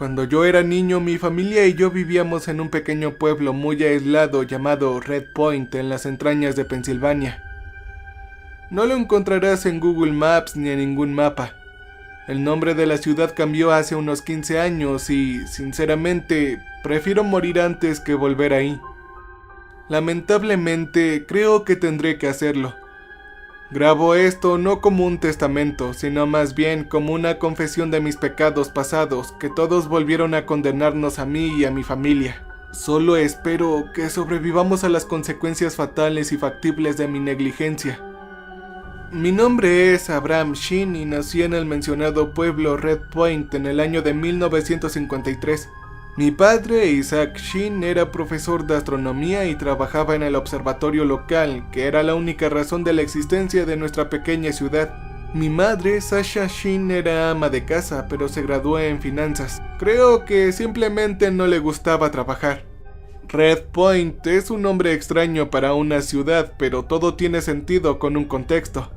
Cuando yo era niño, mi familia y yo vivíamos en un pequeño pueblo muy aislado llamado Red Point en las entrañas de Pensilvania. No lo encontrarás en Google Maps ni en ningún mapa. El nombre de la ciudad cambió hace unos 15 años y, sinceramente, prefiero morir antes que volver ahí. Lamentablemente, creo que tendré que hacerlo. Grabo esto no como un testamento, sino más bien como una confesión de mis pecados pasados, que todos volvieron a condenarnos a mí y a mi familia. Solo espero que sobrevivamos a las consecuencias fatales y factibles de mi negligencia. Mi nombre es Abraham Sheen y nací en el mencionado pueblo Red Point en el año de 1953. Mi padre, Isaac Sheen, era profesor de astronomía y trabajaba en el observatorio local, que era la única razón de la existencia de nuestra pequeña ciudad. Mi madre, Sasha Sheen, era ama de casa, pero se graduó en finanzas. Creo que simplemente no le gustaba trabajar. Red Point es un nombre extraño para una ciudad, pero todo tiene sentido con un contexto.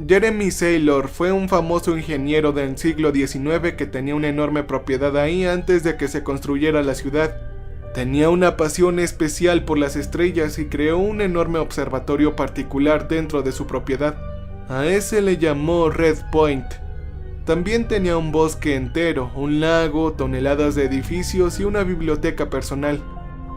Jeremy Saylor fue un famoso ingeniero del siglo XIX que tenía una enorme propiedad ahí antes de que se construyera la ciudad. Tenía una pasión especial por las estrellas y creó un enorme observatorio particular dentro de su propiedad. A ese le llamó Red Point. También tenía un bosque entero, un lago, toneladas de edificios y una biblioteca personal.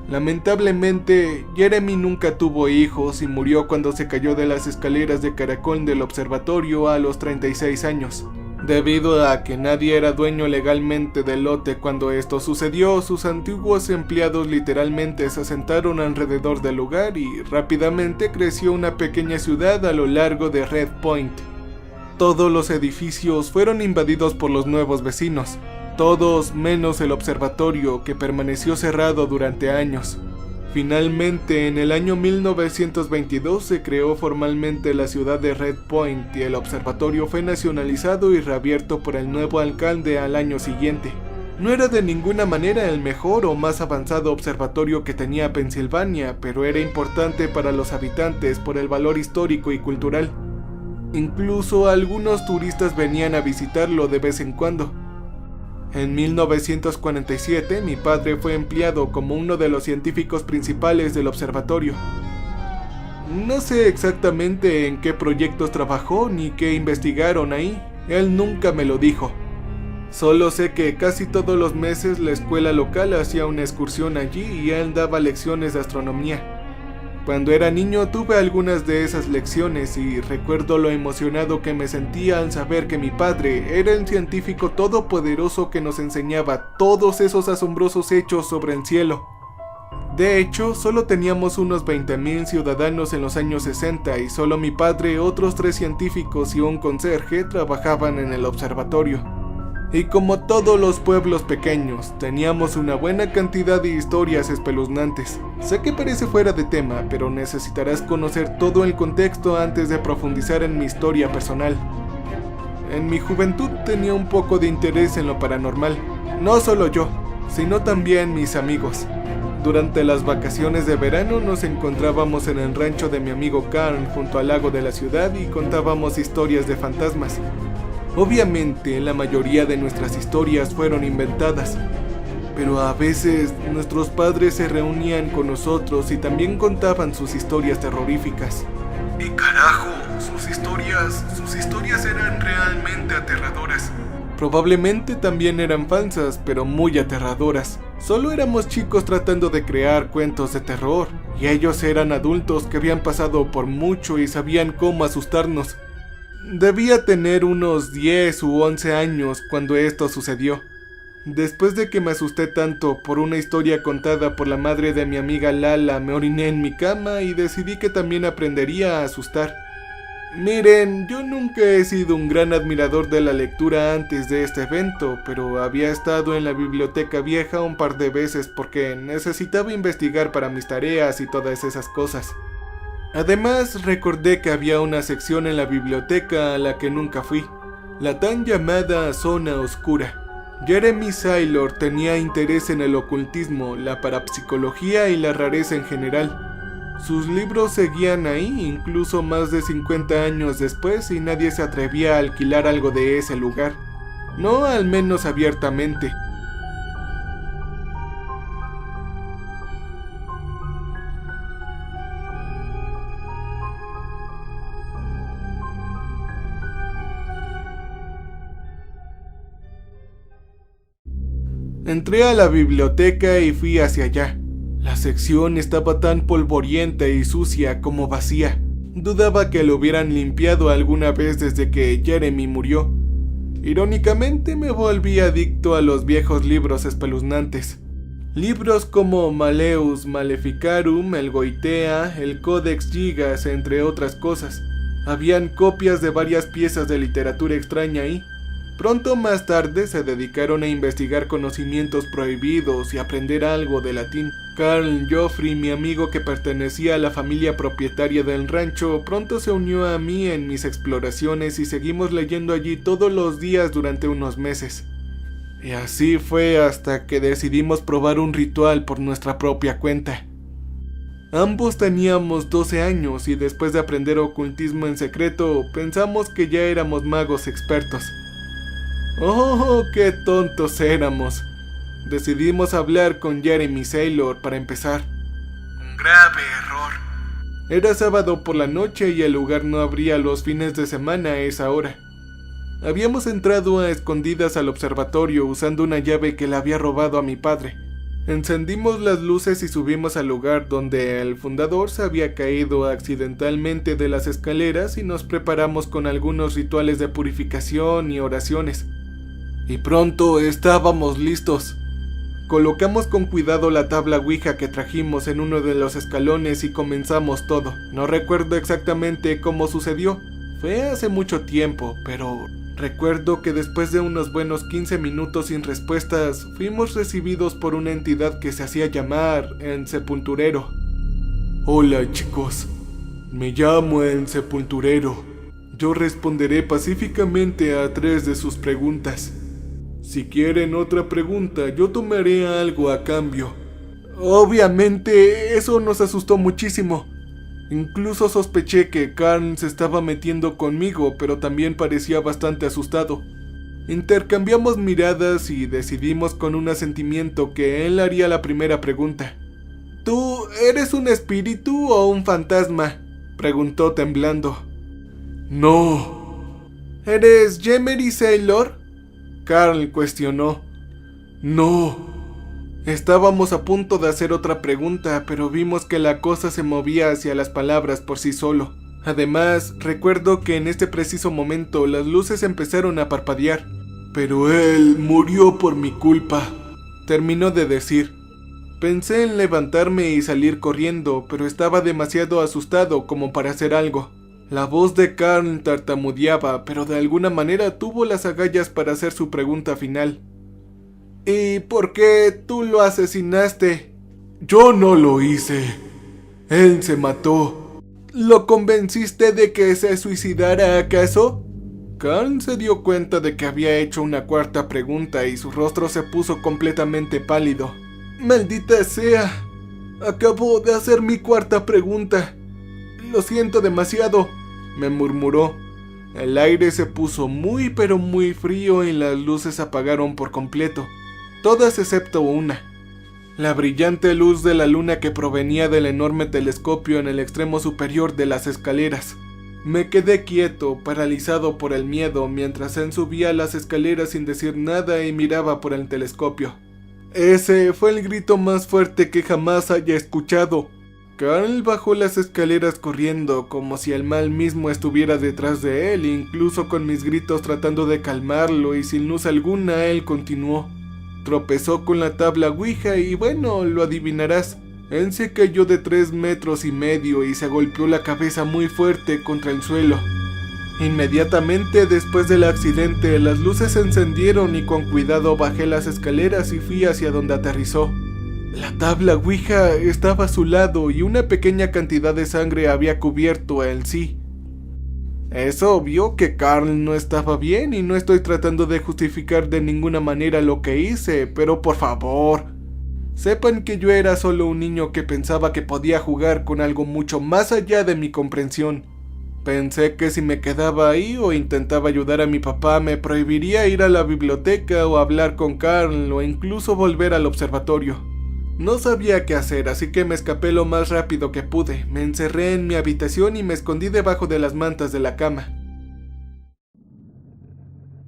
Lamentablemente, Jeremy nunca tuvo hijos y murió cuando se cayó de las escaleras de caracol del observatorio a los 36 años. Debido a que nadie era dueño legalmente del lote cuando esto sucedió, sus antiguos empleados literalmente se asentaron alrededor del lugar y rápidamente creció una pequeña ciudad a lo largo de Red Point. Todos los edificios fueron invadidos por los nuevos vecinos. Todos menos el observatorio, que permaneció cerrado durante años. Finalmente, en el año 1922 se creó formalmente la ciudad de Red Point y el observatorio fue nacionalizado y reabierto por el nuevo alcalde al año siguiente. No era de ninguna manera el mejor o más avanzado observatorio que tenía Pensilvania, pero era importante para los habitantes por el valor histórico y cultural. Incluso algunos turistas venían a visitarlo de vez en cuando. En 1947, mi padre fue empleado como uno de los científicos principales del observatorio. No sé exactamente en qué proyectos trabajó ni qué investigaron ahí, él nunca me lo dijo. Solo sé que casi todos los meses la escuela local hacía una excursión allí y él daba lecciones de astronomía. Cuando era niño tuve algunas de esas lecciones y recuerdo lo emocionado que me sentía al saber que mi padre era el científico todopoderoso que nos enseñaba todos esos asombrosos hechos sobre el cielo. De hecho, solo teníamos unos 20,000 ciudadanos en los años 60 y solo mi padre, otros 3 científicos y un conserje trabajaban en el observatorio. Y como todos los pueblos pequeños, teníamos una buena cantidad de historias espeluznantes. Sé que parece fuera de tema, pero necesitarás conocer todo el contexto antes de profundizar en mi historia personal. En mi juventud tenía un poco de interés en lo paranormal. No solo yo, sino también mis amigos. Durante las vacaciones de verano nos encontrábamos en el rancho de mi amigo Carl junto al lago de la ciudad y contábamos historias de fantasmas. Obviamente, la mayoría de nuestras historias fueron inventadas, pero a veces nuestros padres se reunían con nosotros y también contaban sus historias terroríficas. Y carajo, sus historias eran realmente aterradoras. Probablemente también eran falsas, pero muy aterradoras. Solo éramos chicos tratando de crear cuentos de terror, y ellos eran adultos que habían pasado por mucho y sabían cómo asustarnos. Debía tener unos 10 u 11 años cuando esto sucedió. Después de que me asusté tanto por una historia contada por la madre de mi amiga Lala, me oriné en mi cama y decidí que también aprendería a asustar. Miren, yo nunca he sido un gran admirador de la lectura antes de este evento, pero había estado en la biblioteca vieja un par de veces porque necesitaba investigar para mis tareas y todas esas cosas. Además, recordé que había una sección en la biblioteca a la que nunca fui, la tan llamada Zona Oscura. Jeremy Saylor tenía interés en el ocultismo, la parapsicología y la rareza en general. Sus libros seguían ahí incluso más de 50 años después y nadie se atrevía a alquilar algo de ese lugar. No al menos abiertamente. Entré a la biblioteca y fui hacia allá. La sección estaba tan polvorienta y sucia como vacía. Dudaba que lo hubieran limpiado alguna vez desde que Jeremy murió. Irónicamente me volví adicto a los viejos libros espeluznantes. Libros como Malleus Maleficarum, el Goitea, el Codex Gigas, entre otras cosas. Habían copias de varias piezas de literatura extraña ahí. Pronto más tarde se dedicaron a investigar conocimientos prohibidos y aprender algo de latín. Carl Joffrey, mi amigo que pertenecía a la familia propietaria del rancho, pronto se unió a mí en mis exploraciones y seguimos leyendo allí todos los días durante unos meses. Y así fue hasta que decidimos probar un ritual por nuestra propia cuenta. Ambos teníamos 12 años y después de aprender ocultismo en secreto, pensamos que ya éramos magos expertos. ¡Oh, qué tontos éramos! Decidimos hablar con Jeremy Saylor para empezar. Un grave error. Era sábado por la noche y el lugar no abría los fines de semana a esa hora. Habíamos entrado a escondidas al observatorio usando una llave que le había robado a mi padre. Encendimos las luces y subimos al lugar donde el fundador se había caído accidentalmente de las escaleras y nos preparamos con algunos rituales de purificación y oraciones. Y pronto estábamos listos. Colocamos con cuidado la tabla Ouija que trajimos en uno de los escalones y comenzamos todo. No recuerdo exactamente cómo sucedió. Fue hace mucho tiempo, pero recuerdo que después de unos buenos 15 minutos sin respuestas, fuimos recibidos por una entidad que se hacía llamar el Sepulturero. Hola chicos, me llamo el Sepulturero. Yo responderé pacíficamente a 3 de sus preguntas. Si quieren otra pregunta, yo tomaré algo a cambio. Obviamente, eso nos asustó muchísimo. Incluso sospeché que Carl se estaba metiendo conmigo, pero también parecía bastante asustado. Intercambiamos miradas y decidimos con un asentimiento que él haría la primera pregunta. ¿Tú eres un espíritu o un fantasma?, preguntó temblando. No. ¿Eres Jeremy Saylor?, Carl cuestionó. No. Estábamos a punto de hacer otra pregunta, pero vimos que la cosa se movía hacia las palabras por sí solo. Además, recuerdo que en este preciso momento las luces empezaron a parpadear. Pero él murió por mi culpa, terminó de decir. Pensé en levantarme y salir corriendo, pero estaba demasiado asustado como para hacer algo. La voz de Carl tartamudeaba, pero de alguna manera tuvo las agallas para hacer su pregunta final. ¿Y por qué tú lo asesinaste? Yo no lo hice. Él se mató. ¿Lo convenciste de que se suicidara acaso? Carl se dio cuenta de que había hecho una cuarta pregunta y su rostro se puso completamente pálido. ¡Maldita sea! Acabo de hacer mi cuarta pregunta. Lo siento demasiado, me murmuró. El aire se puso muy pero muy frío y las luces apagaron por completo, todas excepto una. La brillante luz de la luna que provenía del enorme telescopio en el extremo superior de las escaleras. Me quedé quieto, paralizado por el miedo, mientras él subía las escaleras sin decir nada y miraba por el telescopio. Ese fue el grito más fuerte que jamás haya escuchado. Carl bajó las escaleras corriendo, como si el mal mismo estuviera detrás de él, incluso con mis gritos tratando de calmarlo, y sin luz alguna él continuó. Tropezó con la tabla Ouija y bueno, lo adivinarás. Él se cayó de 3,5 metros y se golpeó la cabeza muy fuerte contra el suelo. Inmediatamente después del accidente, las luces se encendieron y con cuidado bajé las escaleras y fui hacia donde aterrizó. La tabla Ouija estaba a su lado y una pequeña cantidad de sangre había cubierto el sí. Es obvio que Carl no estaba bien y no estoy tratando de justificar de ninguna manera lo que hice, pero por favor, sepan que yo era solo un niño que pensaba que podía jugar con algo mucho más allá de mi comprensión. Pensé que si me quedaba ahí o intentaba ayudar a mi papá me prohibiría ir a la biblioteca o hablar con Carl o incluso volver al observatorio. No sabía qué hacer, así que me escapé lo más rápido que pude. Me encerré en mi habitación y me escondí debajo de las mantas de la cama.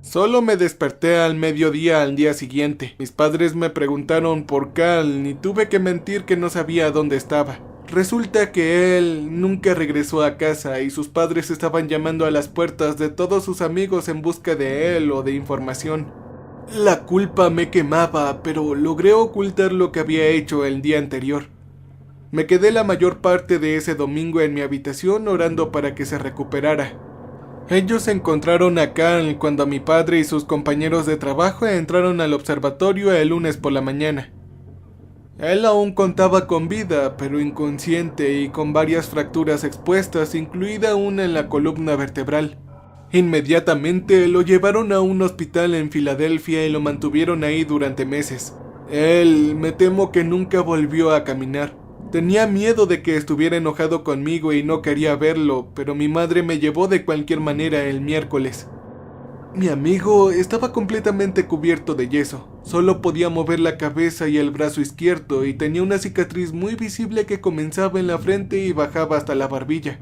Solo me desperté al mediodía al día siguiente. Mis padres me preguntaron por Carl y tuve que mentir que no sabía dónde estaba. Resulta que él nunca regresó a casa y sus padres estaban llamando a las puertas de todos sus amigos en busca de él o de información. La culpa me quemaba, pero logré ocultar lo que había hecho el día anterior. Me quedé la mayor parte de ese domingo en mi habitación orando para que se recuperara. Ellos encontraron a Carl cuando mi padre y sus compañeros de trabajo entraron al observatorio el lunes por la mañana. Él aún contaba con vida, pero inconsciente y con varias fracturas expuestas, incluida una en la columna vertebral. Inmediatamente lo llevaron a un hospital en Filadelfia y lo mantuvieron ahí durante meses. Él, me temo que nunca volvió a caminar. Tenía miedo de que estuviera enojado conmigo y no quería verlo, pero mi madre me llevó de cualquier manera el miércoles. Mi amigo estaba completamente cubierto de yeso. Solo podía mover la cabeza y el brazo izquierdo y tenía una cicatriz muy visible que comenzaba en la frente y bajaba hasta la barbilla,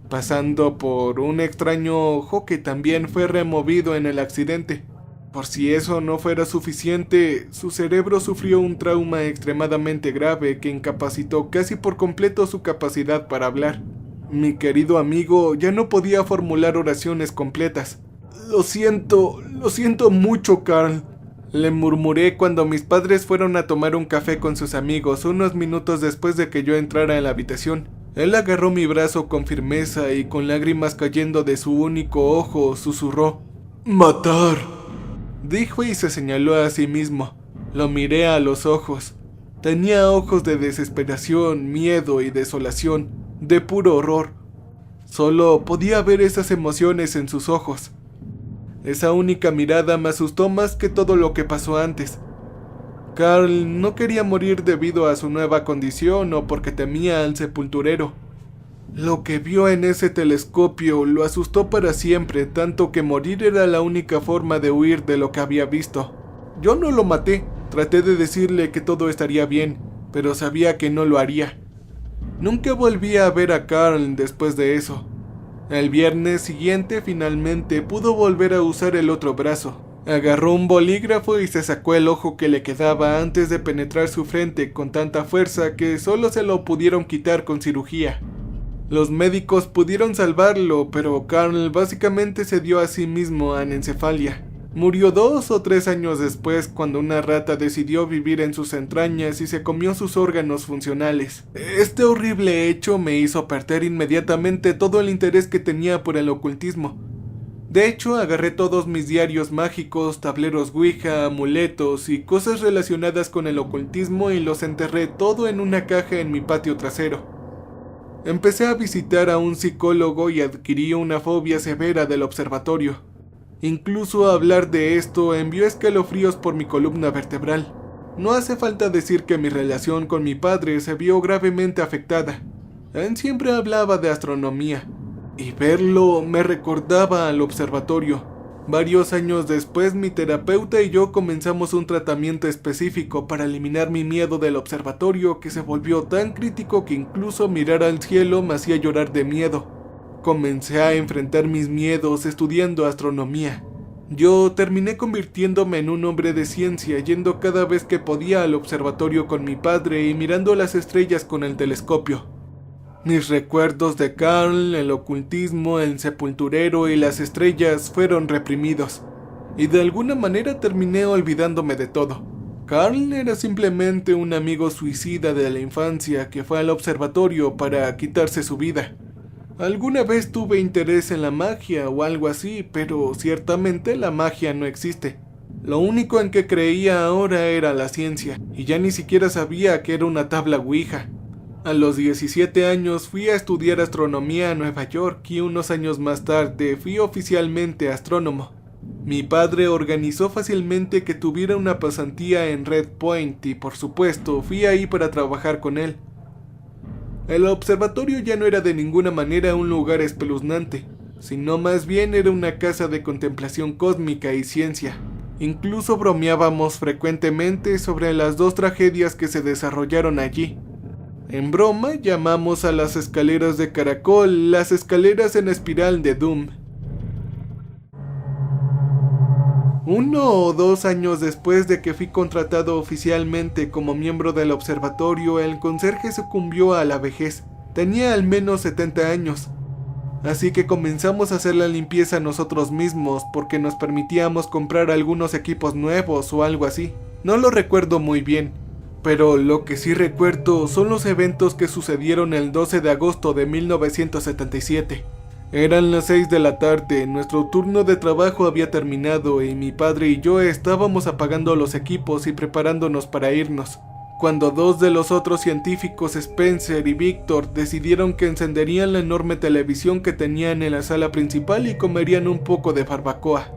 pasando por un extraño ojo que también fue removido en el accidente. Por si eso no fuera suficiente, su cerebro sufrió un trauma extremadamente grave que incapacitó casi por completo su capacidad para hablar. Mi querido amigo ya no podía formular oraciones completas. Lo siento mucho, Carl, le murmuré cuando mis padres fueron a tomar un café con sus amigos unos minutos después de que yo entrara en la habitación. Él agarró mi brazo con firmeza y con lágrimas cayendo de su único ojo, susurró: «¡Matar!», dijo y se señaló a sí mismo. Lo miré a los ojos. Tenía ojos de desesperación, miedo y desolación, de puro horror. Solo podía ver esas emociones en sus ojos. Esa única mirada me asustó más que todo lo que pasó antes. Carl no quería morir debido a su nueva condición o porque temía al sepulturero. Lo que vio en ese telescopio lo asustó para siempre, tanto que morir era la única forma de huir de lo que había visto. Yo no lo maté, traté de decirle que todo estaría bien, pero sabía que no lo haría. Nunca volví a ver a Carl después de eso. El viernes siguiente finalmente pudo volver a usar el otro brazo. Agarró un bolígrafo y se sacó el ojo que le quedaba antes de penetrar su frente con tanta fuerza que solo se lo pudieron quitar con cirugía. Los médicos pudieron salvarlo, pero Carl básicamente se dio a sí mismo anencefalia. Murió 2 o 3 años después cuando una rata decidió vivir en sus entrañas y se comió sus órganos funcionales. Este horrible hecho me hizo perder inmediatamente todo el interés que tenía por el ocultismo. De hecho, agarré todos mis diarios mágicos, tableros Ouija, amuletos y cosas relacionadas con el ocultismo y los enterré todo en una caja en mi patio trasero. Empecé a visitar a un psicólogo y adquirí una fobia severa del observatorio. Incluso hablar de esto envió escalofríos por mi columna vertebral. No hace falta decir que mi relación con mi padre se vio gravemente afectada. Él siempre hablaba de astronomía, y verlo me recordaba al observatorio. Varios años después, mi terapeuta y yo comenzamos un tratamiento específico para eliminar mi miedo del observatorio, que se volvió tan crítico que incluso mirar al cielo me hacía llorar de miedo. Comencé a enfrentar mis miedos estudiando astronomía. Yo terminé convirtiéndome en un hombre de ciencia, yendo cada vez que podía al observatorio con mi padre y mirando las estrellas con el telescopio. Mis recuerdos de Carl, el ocultismo, el sepulturero y las estrellas fueron reprimidos, y de alguna manera terminé olvidándome de todo. Carl era simplemente un amigo suicida de la infancia que fue al observatorio para quitarse su vida. Alguna vez tuve interés en la magia o algo así, pero ciertamente la magia no existe. Lo único en que creía ahora era la ciencia, y ya ni siquiera sabía que era una tabla Ouija. A los 17 años fui a estudiar astronomía a Nueva York y unos años más tarde fui oficialmente astrónomo. Mi padre organizó fácilmente que tuviera una pasantía en Red Point y por supuesto fui ahí para trabajar con él. El observatorio ya no era de ninguna manera un lugar espeluznante, sino más bien era una casa de contemplación cósmica y ciencia. Incluso bromeábamos frecuentemente sobre las 2 tragedias que se desarrollaron allí. En broma llamamos a las escaleras de caracol las escaleras en espiral de Doom. 1 o 2 años después de que fui contratado oficialmente como miembro del observatorio, el conserje sucumbió a la vejez. Tenía al menos 70 años. Así que comenzamos a hacer la limpieza nosotros mismos porque nos permitíamos comprar algunos equipos nuevos o algo así. No lo recuerdo muy bien, pero lo que sí recuerdo son los eventos que sucedieron el 12 de agosto de 1977. Eran las 6 de la tarde, nuestro turno de trabajo había terminado y mi padre y yo estábamos apagando los equipos y preparándonos para irnos, cuando dos de los otros científicos, Spencer y Victor, decidieron que encenderían la enorme televisión que tenían en la sala principal y comerían un poco de barbacoa.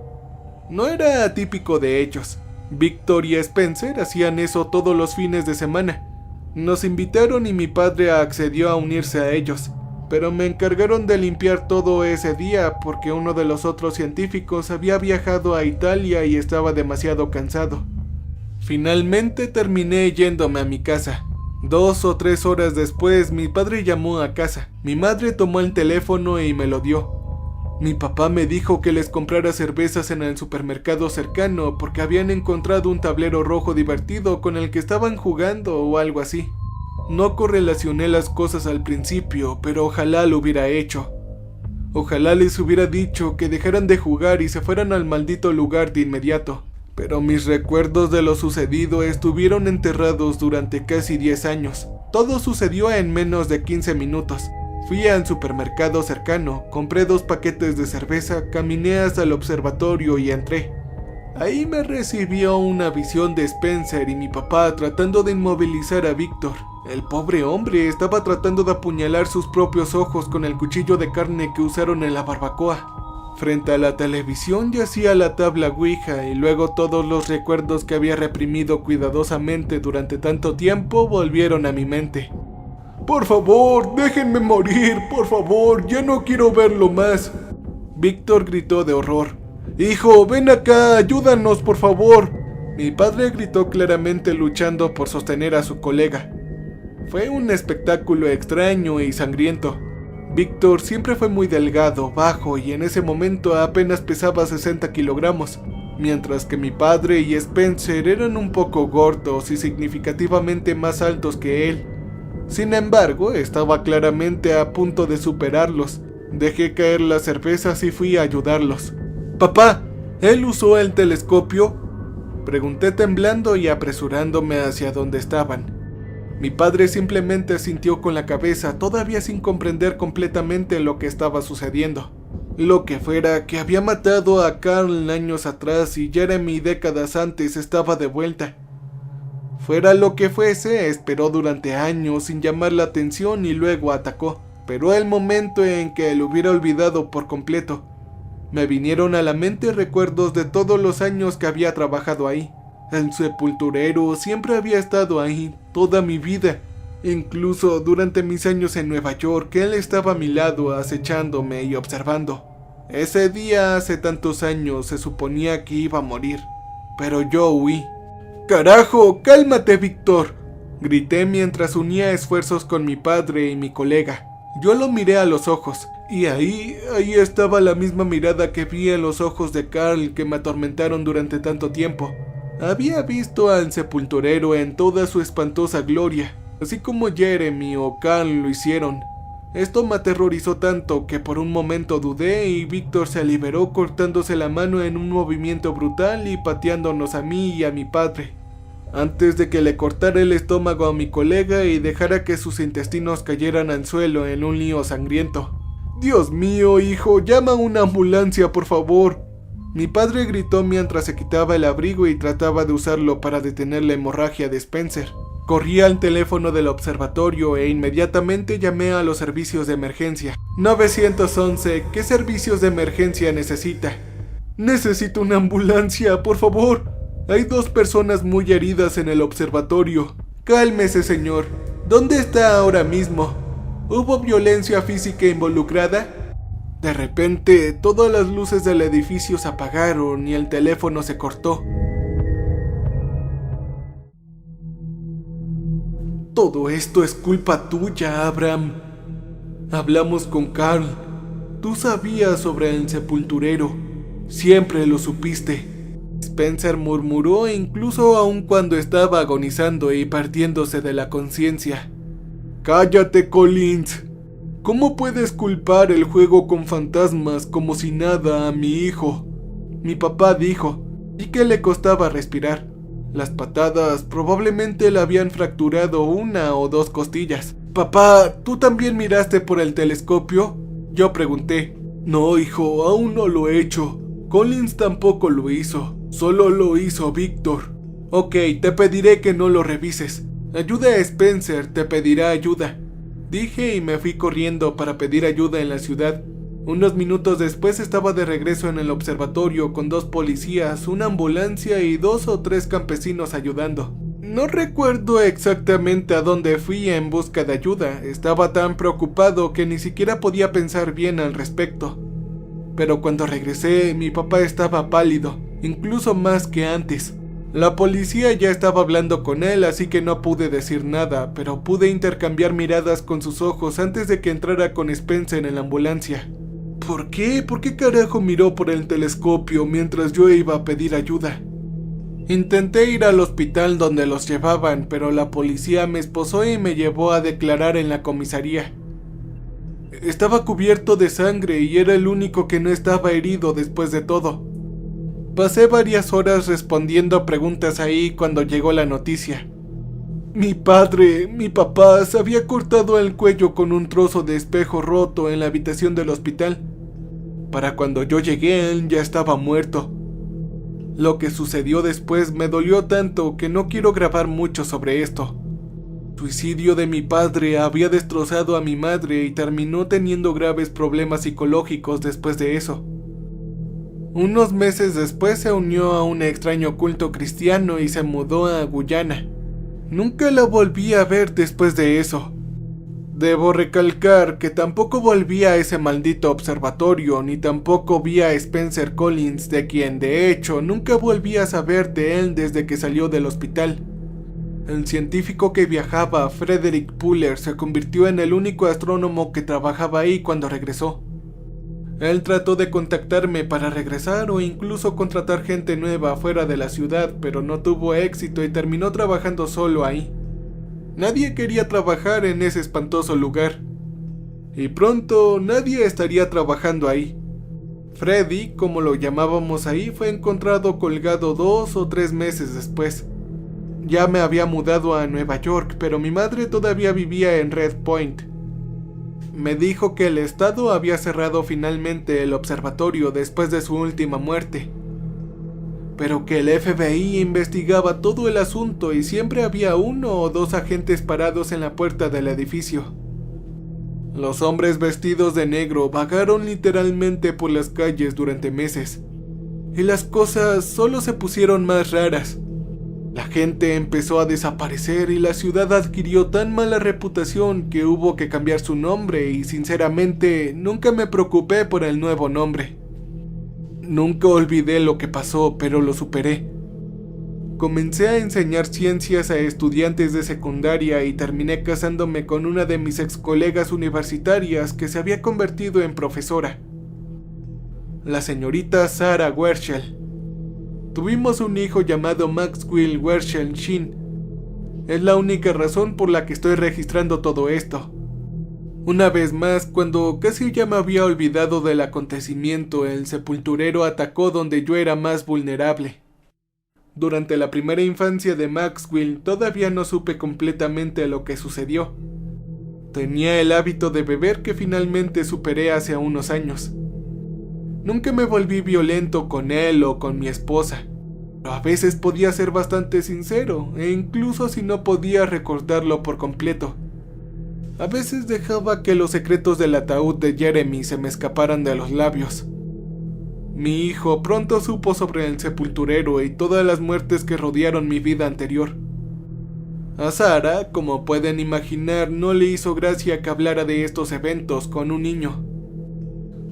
No era atípico de ellos. Victor y Spencer hacían eso todos los fines de semana. Nos invitaron y mi padre accedió a unirse a ellos, pero me encargaron de limpiar todo ese día porque uno de los otros científicos había viajado a Italia y estaba demasiado cansado. Finalmente terminé yéndome a mi casa. 2 o 3 horas después, mi padre llamó a casa. Mi madre tomó el teléfono y me lo dio. Mi papá me dijo que les comprara cervezas en el supermercado cercano porque habían encontrado un tablero rojo divertido con el que estaban jugando o algo así. No correlacioné las cosas al principio, pero ojalá lo hubiera hecho. Ojalá les hubiera dicho que dejaran de jugar y se fueran al maldito lugar de inmediato. Pero mis recuerdos de lo sucedido estuvieron enterrados durante casi 10 años. Todo sucedió en menos de 15 minutos. Fui al supermercado cercano, compré 2 paquetes de cerveza, caminé hasta el observatorio y entré. Ahí me recibió una visión de Spencer y mi papá tratando de inmovilizar a Victor. El pobre hombre estaba tratando de apuñalar sus propios ojos con el cuchillo de carne que usaron en la barbacoa. Frente a la televisión yacía la tabla Ouija y luego todos los recuerdos que había reprimido cuidadosamente durante tanto tiempo volvieron a mi mente. Por favor, déjenme morir, por favor, ya no quiero verlo más. Víctor gritó de horror. Hijo, ven acá, ayúdanos, por favor. Mi padre gritó claramente luchando por sostener a su colega. Fue un espectáculo extraño y sangriento. Víctor siempre fue muy delgado, bajo y en ese momento apenas pesaba 60 kilogramos, mientras que mi padre y Spencer eran un poco gordos y significativamente más altos que él. Sin embargo, estaba claramente a punto de superarlos. Dejé caer las cervezas y fui a ayudarlos. «Papá, ¿él usó el telescopio?», pregunté temblando y apresurándome hacia donde estaban. Mi padre simplemente asintió con la cabeza, todavía sin comprender completamente lo que estaba sucediendo. Lo que fuera que había matado a Carl años atrás y Jeremy décadas antes estaba de vuelta. Fuera lo que fuese, esperó durante años sin llamar la atención y luego atacó. Pero el momento en que lo hubiera olvidado por completo. Me vinieron a la mente recuerdos de todos los años que había trabajado ahí. El sepulturero siempre había estado ahí, toda mi vida. Incluso durante mis años en Nueva York, él estaba a mi lado acechándome y observando. Ese día, hace tantos años, se suponía que iba a morir. Pero yo huí. ¡Carajo! ¡Cálmate, Víctor!, grité mientras unía esfuerzos con mi padre y mi colega. Yo lo miré a los ojos, y ahí estaba la misma mirada que vi en los ojos de Carl que me atormentaron durante tanto tiempo. Había visto al sepulturero en toda su espantosa gloria, así como Jeremy o Carl lo hicieron. Esto me aterrorizó tanto que por un momento dudé y Víctor se liberó cortándose la mano en un movimiento brutal y pateándonos a mí y a mi padre, antes de que le cortara el estómago a mi colega y dejara que sus intestinos cayeran al suelo en un lío sangriento. «Dios mío, hijo, llama a una ambulancia, por favor», mi padre gritó mientras se quitaba el abrigo y trataba de usarlo para detener la hemorragia de Spencer. Corrí al teléfono del observatorio e inmediatamente llamé a los servicios de emergencia. 911, ¿qué servicios de emergencia necesita? Necesito una ambulancia, por favor. Hay 2 personas muy heridas en el observatorio. Cálmese, señor. ¿Dónde está ahora mismo? ¿Hubo violencia física involucrada? De repente, todas las luces del edificio se apagaron y el teléfono se cortó. Todo esto es culpa tuya, Abraham. Hablamos con Carl. Tú sabías sobre el sepulturero. Siempre lo supiste. Spencer murmuró incluso aun cuando estaba agonizando y partiéndose de la conciencia. «Cállate, Collins. ¿Cómo puedes culpar el juego con fantasmas como si nada a mi hijo?», mi papá dijo, y que le costaba respirar. Las patadas probablemente le habían fracturado 1 o 2 costillas. «Papá, ¿tú también miraste por el telescopio?», yo pregunté. «No, hijo, aún no lo he hecho. Collins tampoco lo hizo. Solo lo hizo Víctor». «Ok, te pediré que no lo revises. Ayuda a Spencer, te pedirá ayuda», dije y me fui corriendo para pedir ayuda en la ciudad. Unos minutos después estaba de regreso en el observatorio con 2 policías, una ambulancia y 2 o 3 campesinos ayudando. No recuerdo exactamente a dónde fui en busca de ayuda. Estaba tan preocupado que ni siquiera podía pensar bien al respecto. Pero cuando regresé, mi papá estaba pálido, incluso más que antes. La policía ya estaba hablando con él, así que no pude decir nada, pero pude intercambiar miradas con sus ojos antes de que entrara con Spencer en la ambulancia. ¿Por qué? ¿Por qué carajo miró por el telescopio mientras yo iba a pedir ayuda? Intenté ir al hospital donde los llevaban, pero la policía me esposó y me llevó a declarar en la comisaría. Estaba cubierto de sangre y era el único que no estaba herido después de todo. Pasé varias horas respondiendo preguntas ahí cuando llegó la noticia. Mi papá, se había cortado el cuello con un trozo de espejo roto en la habitación del hospital. Para cuando yo llegué, él ya estaba muerto. Lo que sucedió después me dolió tanto que no quiero grabar mucho sobre esto. El suicidio de mi padre había destrozado a mi madre y terminó teniendo graves problemas psicológicos después de eso. Unos meses después se unió a un extraño culto cristiano y se mudó a Guyana. Nunca la volví a ver después de eso. Debo recalcar que tampoco volví a ese maldito observatorio, ni tampoco vi a Spencer Collins, de quien de hecho nunca volví a saber de él desde que salió del hospital. El científico que viajaba, Frederick Puller, se convirtió en el único astrónomo que trabajaba ahí cuando regresó. Él trató de contactarme para regresar o incluso contratar gente nueva fuera de la ciudad, pero no tuvo éxito y terminó trabajando solo ahí. Nadie quería trabajar en ese espantoso lugar. Y pronto nadie estaría trabajando ahí. Freddy, como lo llamábamos ahí, fue encontrado colgado 2 o 3 meses después. Ya me había mudado a Nueva York, pero mi madre todavía vivía en Red Point. Me dijo que el estado había cerrado finalmente el observatorio después de su última muerte, pero que el FBI investigaba todo el asunto y siempre había 1 o 2 agentes parados en la puerta del edificio. Los hombres vestidos de negro vagaron literalmente por las calles durante meses, y las cosas solo se pusieron más raras. La gente empezó a desaparecer y la ciudad adquirió tan mala reputación que hubo que cambiar su nombre y sinceramente nunca me preocupé por el nuevo nombre. Nunca olvidé lo que pasó, pero lo superé. Comencé a enseñar ciencias a estudiantes de secundaria y terminé casándome con una de mis ex colegas universitarias que se había convertido en profesora, la señorita Sarah Werschel. Tuvimos un hijo llamado Maxwell Werschel Sheen. Es la única razón por la que estoy registrando todo esto. Una vez más, cuando casi ya me había olvidado del acontecimiento, el sepulturero atacó donde yo era más vulnerable. Durante la primera infancia de Maxwell, todavía no supe completamente lo que sucedió. Tenía el hábito de beber que finalmente superé hace unos años. Nunca me volví violento con él o con mi esposa, pero a veces podía ser bastante sincero, e incluso si no podía recordarlo por completo. A veces dejaba que los secretos del ataúd de Jeremy se me escaparan de los labios. Mi hijo pronto supo sobre el sepulturero y todas las muertes que rodearon mi vida anterior. A Sarah, como pueden imaginar, no le hizo gracia que hablara de estos eventos con un niño.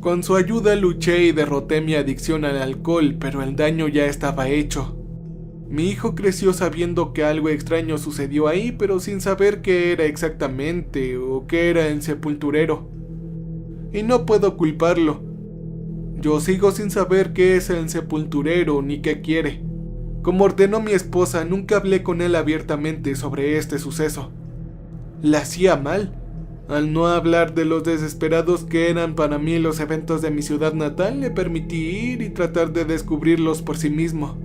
Con su ayuda luché y derroté mi adicción al alcohol, pero el daño ya estaba hecho. Mi hijo creció sabiendo que algo extraño sucedió ahí, pero sin saber qué era exactamente o qué era el sepulturero. Y no puedo culparlo. Yo sigo sin saber qué es el sepulturero ni qué quiere. Como ordenó mi esposa, nunca hablé con él abiertamente sobre este suceso. La hacía mal. Al no hablar de los desesperados que eran para mí los eventos de mi ciudad natal, le permití ir y tratar de descubrirlos por sí mismo.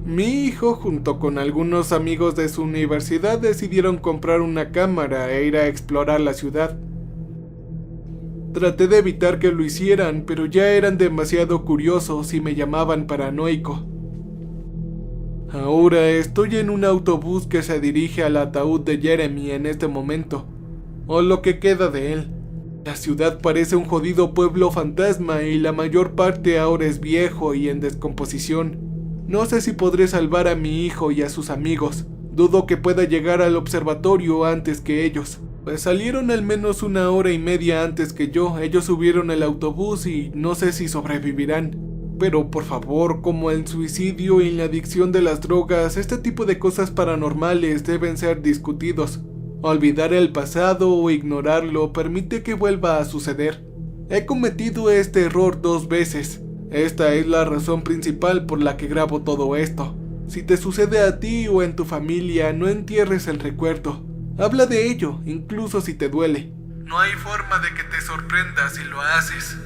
Mi hijo, junto con algunos amigos de su universidad, decidieron comprar una cámara e ir a explorar la ciudad. Traté de evitar que lo hicieran, pero ya eran demasiado curiosos y me llamaban paranoico. Ahora estoy en un autobús que se dirige al ataúd de Jeremy en este momento, o lo que queda de él. La ciudad parece un jodido pueblo fantasma y la mayor parte ahora es viejo y en descomposición. No sé si podré salvar a mi hijo y a sus amigos. Dudo que pueda llegar al observatorio antes que ellos, pues salieron al menos 1 hora y media antes que yo. Ellos subieron el autobús y no sé si sobrevivirán. Pero por favor, como el suicidio y la adicción de las drogas, este tipo de cosas paranormales deben ser discutidos. Olvidar el pasado o ignorarlo permite que vuelva a suceder. He cometido este error 2 veces. Esta es la razón principal por la que grabo todo esto. Si te sucede a ti o en tu familia, no entierres el recuerdo. Habla de ello, incluso si te duele. No hay forma de que te sorprendas si lo haces.